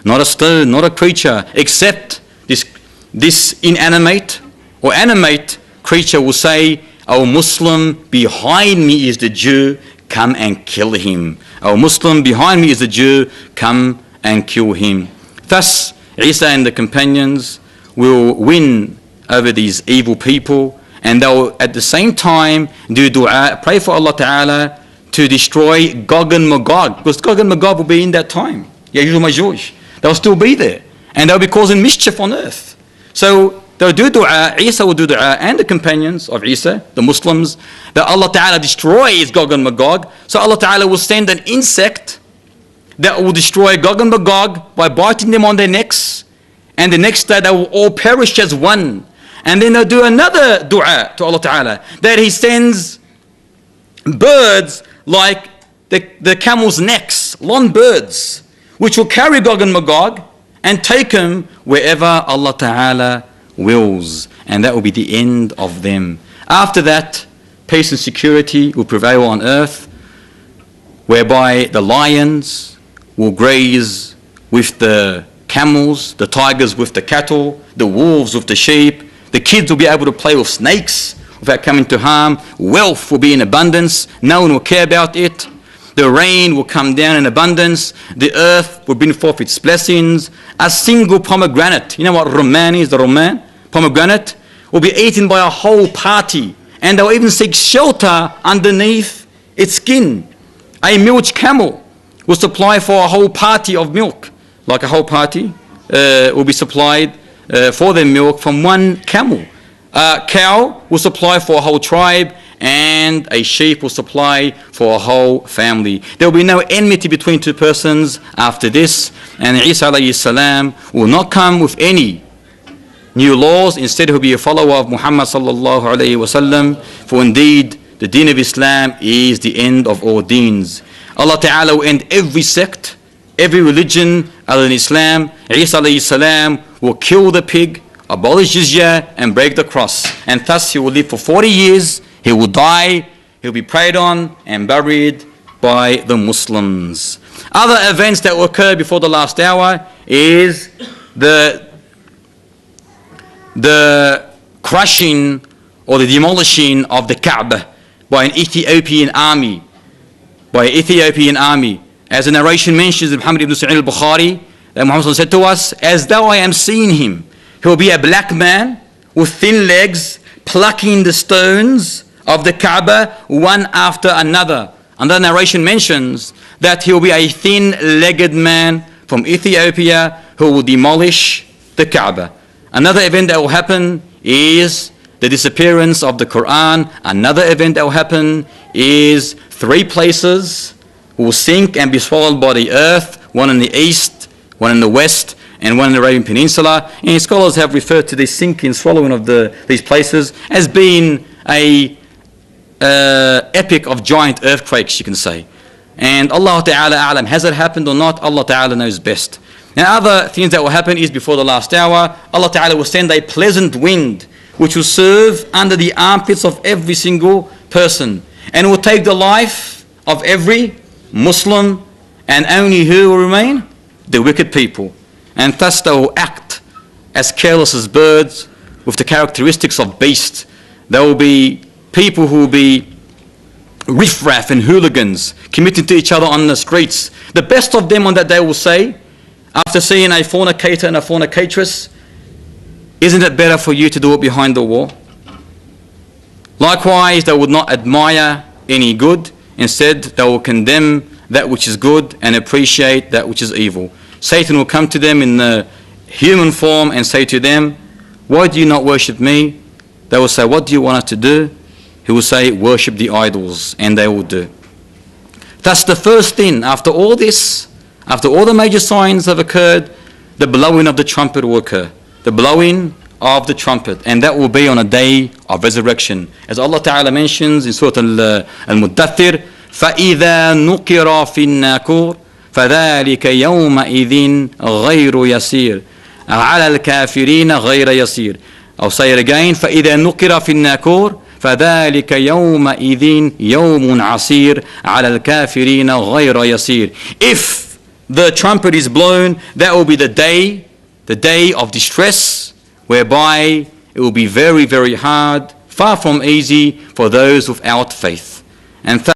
not a stone, not a creature, except this inanimate or animate creature will say, "O Muslim, behind me is the Jew, come and kill him. O Muslim, behind me is the Jew, come and kill him." Thus, Isa and the companions will win over these evil people, and they'll at the same time do dua, pray for Allah Ta'ala to destroy Gog and Magog, because Gog and Magog will be in that time. Yajuj and Majuj. They'll still be there, and they'll be causing mischief on earth. So they'll do dua, Isa will do dua, and the companions of Isa, the Muslims, that Allah Ta'ala destroys Gog and Magog. So Allah Ta'ala will send an insect that will destroy Gog and Magog by biting them on their necks, and the next day they will all perish as one. And then they'll do another dua to Allah Ta'ala, that He sends birds like the camel's necks, long birds, which will carry Gog and Magog and take them wherever Allah Ta'ala wills. And that will be the end of them. After that, peace and security will prevail on earth, whereby the lions will graze with the camels, the tigers with the cattle, the wolves with the sheep. The kids will be able to play with snakes without coming to harm. Wealth will be in abundance. No one will care about it. The rain will come down in abundance. The earth will bring forth its blessings. A single pomegranate, you know what Roman is, the Roman pomegranate, will be eaten by a whole party. And they'll even seek shelter underneath its skin. A milch camel will supply for a whole party of milk. Like a whole party will be supplied for their milk from one camel. A cow will supply for a whole tribe, and a sheep will supply for a whole family. There will be no enmity between two persons after this, and Isa alayhi salam will not come with any new laws. Instead, he will be a follower of Muhammad sallallahu alayhi wasallam, for indeed the deen of Islam is the end of all deens. Allah Ta'ala will end every sect, every religion other than Islam. Isa alayhi salam will kill the pig, abolish jizya, and break the cross. And thus he will live for 40 years, he will die, he will be prayed on and buried by the Muslims. Other events that will occur before the last hour is the crushing or the demolishing of the Kaaba by an Ethiopian army. As the narration mentions in Muhammad ibn Sa'id al-Bukhari, that Muhammad said to us, "As though I am seeing him, he will be a black man with thin legs, plucking the stones of the Kaaba one after another." Another narration mentions that he will be a thin-legged man from Ethiopia who will demolish the Kaaba. Another event that will happen is the disappearance of the Quran. Another event that will happen is 3 places will sink and be swallowed by the earth, one in the east, one in the west, and one in the Arabian Peninsula. And scholars have referred to this sinking and swallowing of these places as being a epic of giant earthquakes, you can say. And Allah Ta'ala a'lam, has it happened or not? Allah Ta'ala knows best. Now, other things that will happen is before the last hour, Allah Ta'ala will send a pleasant wind which will serve under the armpits of every single person, and will take the life of every Muslim, and only who will remain? The wicked people. And thus they will act as careless as birds with the characteristics of beasts. There will be people who will be riffraff and hooligans committing to each other on the streets. The best of them on that day will say, after seeing a fornicator and a fornicatress, "Isn't it better for you to do it behind the wall?" Likewise, they would not admire any good. Instead, they will condemn that which is good and appreciate that which is evil. Satan will come to them in the human form and say to them, "Why do you not worship me?" They will say, "What do you want us to do?" He will say, "Worship the idols," and they will do. Thus, the first thing, after all this, after all the major signs have occurred, the blowing of the trumpet will occur. The blowing of the trumpet, and that will be on a day of resurrection. As Allah Ta'ala mentions in Surah Al-Muddathir, فَإِذَا نُقِرَ فِي النَّاقُورِ فَذَلِكَ يَوْمَئِذٍ غَيْرُ يَسِيرٍ عَلَى الْكَافِرِينَ غَيْرَ يَسِيرٍ. I'll say it again, فَإِذَا نُقِرَ فِي النَّاقُورِ فَذَلِكَ يَوْمَئِذٍ يَوْمٌ عَسِيرٌ عَلَى الْكَافِرِينَ غَيْرَ يَسِيرٍ. If the trumpet is blown, that will be the day of distress, whereby it will be very, very hard, far from easy for those without faith. And